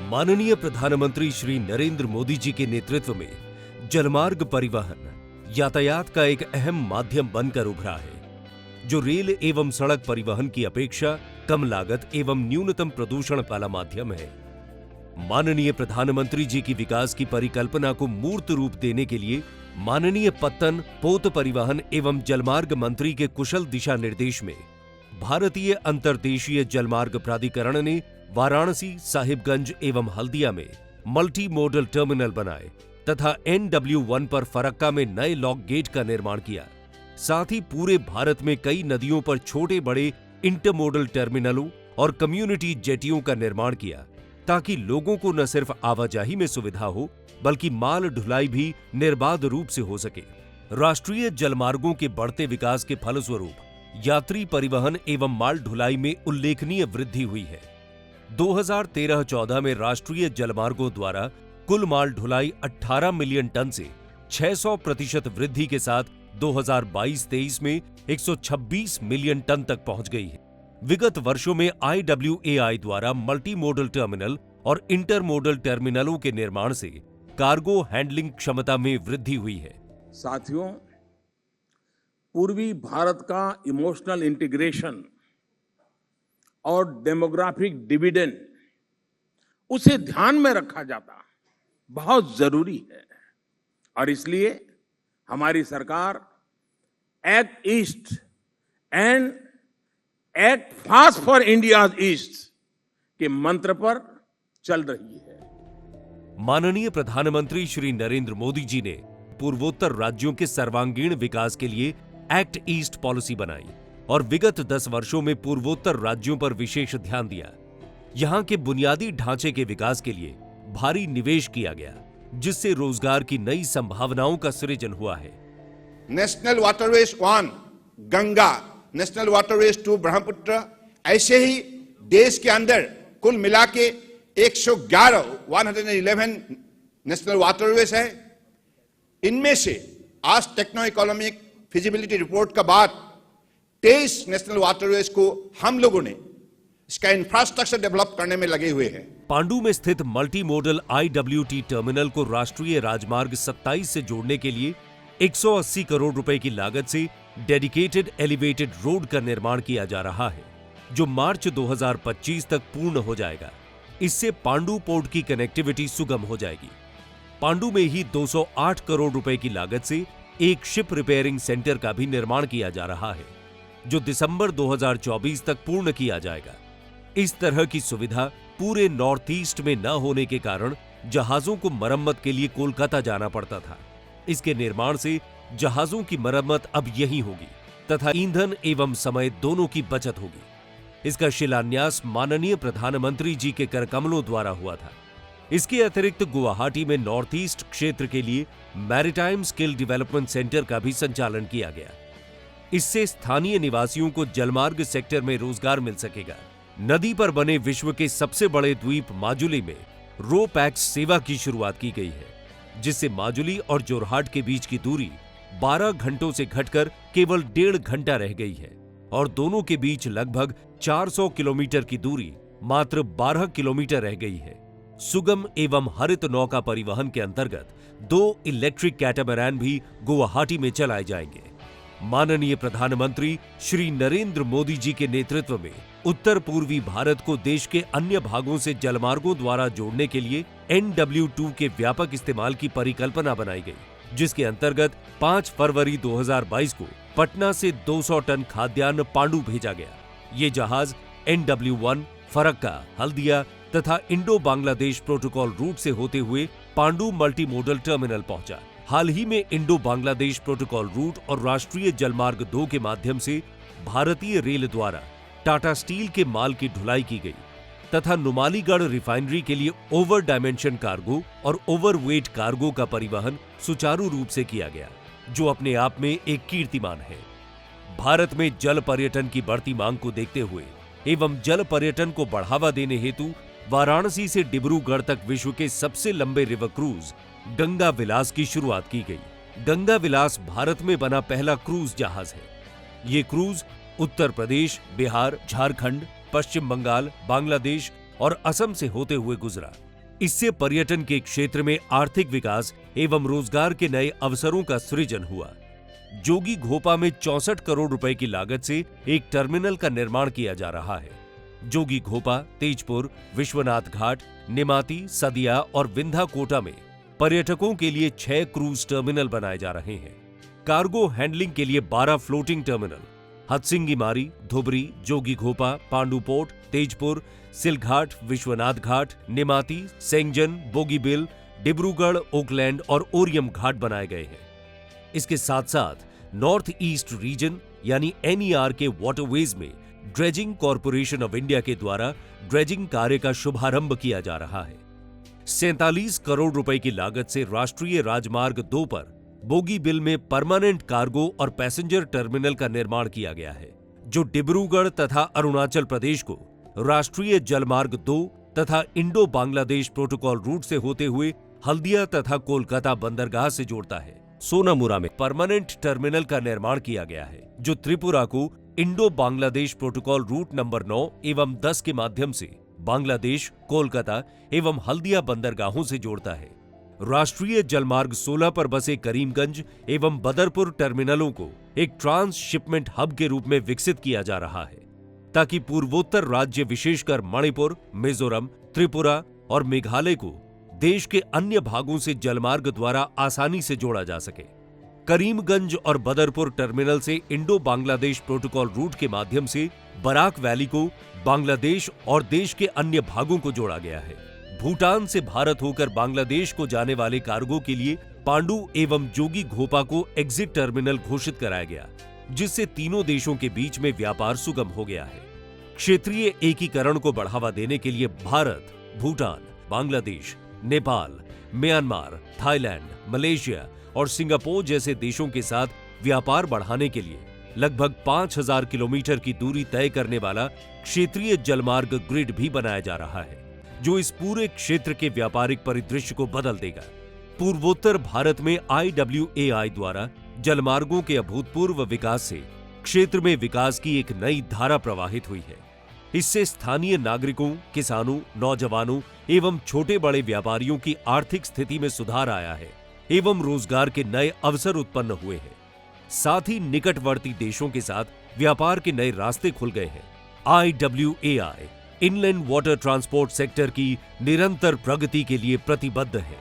माननीय प्रधानमंत्री श्री नरेंद्र मोदी जी के नेतृत्व में जलमार्ग परिवहन यातायात का एक अहम माध्यम बनकर उभरा है, जो रेल एवं सड़क परिवहन की अपेक्षा कम लागत एवं न्यूनतम प्रदूषण वाला माध्यम है। माननीय प्रधानमंत्री जी की विकास की परिकल्पना को मूर्त रूप देने के लिए माननीय पत्तन, पोत परिवहन एवं जलमार्ग मंत्री के कुशल दिशा निर्देश में भारतीय अंतर्देशीय जलमार्ग प्राधिकरण ने वाराणसी, साहिबगंज एवं हल्दिया में मल्टी मोडल टर्मिनल बनाए तथा NW1 पर फरक्का में नए लॉक गेट का निर्माण किया। साथ ही पूरे भारत में कई नदियों पर छोटे बड़े इंटरमोडल टर्मिनलों और कम्युनिटी जेटियों का निर्माण किया, ताकि लोगों को न सिर्फ आवाजाही में सुविधा हो बल्कि माल ढुलाई भी निर्बाध रूप से हो सके। राष्ट्रीय जलमार्गों के बढ़ते विकास के फलस्वरूप यात्री परिवहन एवं माल ढुलाई में उल्लेखनीय वृद्धि हुई है। 2013-14 में राष्ट्रीय जलमार्गों द्वारा कुल माल ढुलाई 18 मिलियन टन से 600% वृद्धि के साथ 2022-23 में 126 मिलियन टन तक पहुंच गई है। विगत वर्षों में IWAI द्वारा मल्टी मोडल टर्मिनल और इंटरमोडल टर्मिनलों के निर्माण से कार्गो हैंडलिंग क्षमता में वृद्धि हुई है। साथियों, पूर्वी भारत का इमोशनल इंटीग्रेशन और डेमोग्राफिक डिविडेंड, उसे ध्यान में रखा जाता बहुत जरूरी है और इसलिए हमारी सरकार act east and act fast for India east के मंत्र पर चल रही है। माननीय प्रधानमंत्री श्री नरेंद्र मोदी जी ने पूर्वोत्तर राज्यों के सर्वांगीण विकास के लिए एक्ट ईस्ट पॉलिसी बनाई और विगत 10 वर्षों में पूर्वोत्तर राज्यों पर विशेष ध्यान दिया। यहां के बुनियादी ढांचे के विकास के लिए भारी निवेश किया गया, जिससे रोजगार की नई संभावनाओं का सृजन हुआ है। National waterways 1 Ganga, national waterways 2 Brahmaputra, ऐसे ही देश के अंदर कुल मिला के 111 नेशनल वाटरवेज है। इनमें से आज टेक्नो इकोनॉमिक फिजिबिलिटी रिपोर्ट का बाद 23 नेशनल वाटरवेज को हम लोगों ने इसका इंफ्रास्ट्रक्चर डेवलप करने में लगे हुए हैं। पांडु में स्थित मल्टी मोडल IWT टर्मिनल को राष्ट्रीय राजमार्ग 27 से जोड़ने के लिए 180 करोड़ रुपए की लागत से डेडिकेटेड एलिवेटेड रोड का निर्माण किया जा रहा है, जो मार्च 2025 तक पूर्ण हो जाएगा। इससे पांडु पोर्ट की कनेक्टिविटी सुगम हो जाएगी। पांडु में ही 208 करोड़ रुपए की लागत से एक शिप रिपेयरिंग सेंटर का भी निर्माण किया जा रहा है, जो दिसंबर 2024 तक पूर्ण किया जाएगा। इस तरह की सुविधा पूरे नॉर्थ ईस्ट में न होने के कारण जहाजों को मरम्मत के लिए कोलकाता जाना पड़ता था। इसके निर्माण से जहाजों की मरम्मत अब यहीं होगी तथा ईंधन एवं समय दोनों की बचत होगी। इसका शिलान्यास माननीय प्रधानमंत्री जी के करकमलों द्वारा हुआ था। इसके अतिरिक्त गुवाहाटी में नॉर्थ ईस्ट क्षेत्र के लिए मैरीटाइम स्किल डेवलपमेंट सेंटर का भी संचालन किया गया। इससे स्थानीय निवासियों को जलमार्ग सेक्टर में रोजगार मिल सकेगा। नदी पर बने विश्व के सबसे बड़े द्वीप माजुली में रो पैक्स सेवा की शुरुआत की गई है, जिससे माजुली और जोरहाट के बीच की दूरी 12 घंटों से घटकर केवल 1.5 घंटा रह गई है और दोनों के बीच लगभग 400 किलोमीटर की दूरी मात्र 12 किलोमीटर रह गई है। सुगम एवं हरित नौका परिवहन के अंतर्गत 2 इलेक्ट्रिक कैटामैरान भी गुवाहाटी में चलाए जाएंगे। माननीय प्रधानमंत्री श्री नरेंद्र मोदी जी के नेतृत्व में उत्तर पूर्वी भारत को देश के अन्य भागों से जलमार्गों द्वारा जोड़ने के लिए NW2 के व्यापक इस्तेमाल की परिकल्पना बनाई गई, जिसके अंतर्गत 5 फरवरी 2022 को पटना से 200 टन खाद्यान्न पांडु भेजा गया। ये जहाज NW1 फरक्का, हल्दिया तथा इंडो बांग्लादेश प्रोटोकॉल रूट से होते हुए पांडु मल्टी मोडल टर्मिनल पहुंचा। हाल ही में इंडो बांग्लादेश प्रोटोकॉल रूट और राष्ट्रीय जलमार्ग 2 के माध्यम से भारतीय रेल द्वारा टाटा स्टील के माल की ढुलाई की गई तथा नुमालीगढ़ रिफाइनरी के लिए ओवर डायमेंशन कार्गो और ओवरवेट कार्गो का परिवहन सुचारू रूप से किया गया, जो अपने आप में एक कीर्तिमान है। भारत में जल पर्यटन की बढ़ती मांग को देखते हुए एवं जल पर्यटन को बढ़ावा देने हेतु वाराणसी से डिब्रूगढ़ तक विश्व के सबसे लंबे रिवर क्रूज गंगा विलास की शुरुआत की गई। गंगा विलास भारत में बना पहला क्रूज जहाज है। ये क्रूज उत्तर प्रदेश, बिहार, झारखंड, पश्चिम बंगाल, बांग्लादेश और असम से होते हुए गुजरा। इससे पर्यटन के क्षेत्र में आर्थिक विकास एवं रोजगार के नए अवसरों का सृजन हुआ। जोगी घोपा में 64 करोड़ रुपए की लागत से एक टर्मिनल का निर्माण किया जा रहा है। जोगी घोपा, तेजपुर, विश्वनाथ घाट, निमाती, सदिया और विंध्याकोटा में पर्यटकों के लिए 6 क्रूज टर्मिनल बनाए जा रहे हैं। कार्गो हैंडलिंग के लिए 12 फ्लोटिंग टर्मिनल हथसिंगीमारी, धुबरी, जोगी घोपा, पांडु पोर्ट, तेजपुर, सिलघाट, विश्वनाथ घाट, निमाती, सेंगजन, बोगीबिल, डिब्रूगढ़, ओकलैंड और ओरियम घाट बनाए गए हैं। इसके साथ साथ नॉर्थ ईस्ट रीजन यानी NER के वाटरवेज में ड्रेजिंग कॉरपोरेशन ऑफ इंडिया के द्वारा ड्रेजिंग कार्य का शुभारंभ किया जा रहा है। 47 करोड़ रुपए की लागत से राष्ट्रीय राजमार्ग 2 पर बोगीबिल में परमानेंट कार्गो और पैसेंजर टर्मिनल का निर्माण किया गया है, जो डिब्रूगढ़ तथा अरुणाचल प्रदेश को राष्ट्रीय जलमार्ग 2 तथा इंडो बांग्लादेश प्रोटोकॉल रूट से होते हुए हल्दिया तथा कोलकाता बंदरगाह से जोड़ता है। सोनामुरा में परमानेंट टर्मिनल का निर्माण किया गया है, जो त्रिपुरा को Indo Bangladesh protocol root number 9 एवं 10 के माध्यम से बांग्लादेश, कोलकाता एवं हल्दिया बंदरगाहों से जोड़ता है। राष्ट्रीय जलमार्ग 16 पर बसे करीमगंज एवं बदरपुर टर्मिनलों को एक ट्रांसशिपमेंट हब के रूप में विकसित किया जा रहा है, ताकि पूर्वोत्तर राज्य विशेषकर मणिपुर, मिजोरम, त्रिपुरा और मेघालय को देश के अन्य भागों से जलमार्ग द्वारा आसानी से जोड़ा जा सके। करीमगंज और बदरपुर टर्मिनल से इंडो बांग्लादेश प्रोटोकॉल रूट के माध्यम से बराक वैली को बांग्लादेश और देश के अन्य भागों को जोड़ा गया है। भूटान से भारत होकर बांग्लादेश को जाने वाले कार्गो के लिए पांडु एवं जोगी घोपा को एग्जिट टर्मिनल घोषित कराया गया, जिससे तीनों देशों के बीच में व्यापार सुगम हो गया है। क्षेत्रीय एकीकरण को बढ़ावा देने के लिए Bharat, Bhutan, Bangladesh, Nepal, Myanmar, Thailand, Malaysia और सिंगापुर जैसे देशों के साथ व्यापार बढ़ाने के लिए लगभग 5000 किलोमीटर की दूरी तय करने वाला क्षेत्रीय जलमार्ग ग्रिड भी बनाया जा रहा है, जो इस पूरे क्षेत्र के व्यापारिक परिदृश्य को बदल देगा। पूर्वोत्तर भारत में IWAI द्वारा जलमार्गों के अभूतपूर्व विकास से क्षेत्र में विकास की एक नई धारा प्रवाहित हुई है। इससे स्थानीय नागरिकों, किसानों, नौजवानों एवं छोटे बड़े व्यापारियों की आर्थिक स्थिति में सुधार आया है एवं रोजगार के नए अवसर उत्पन्न हुए हैं। साथ ही निकटवर्ती देशों के साथ व्यापार के नए रास्ते खुल गए हैं। IWAI inland water transport sector की निरंतर प्रगति के लिए प्रतिबद्ध है।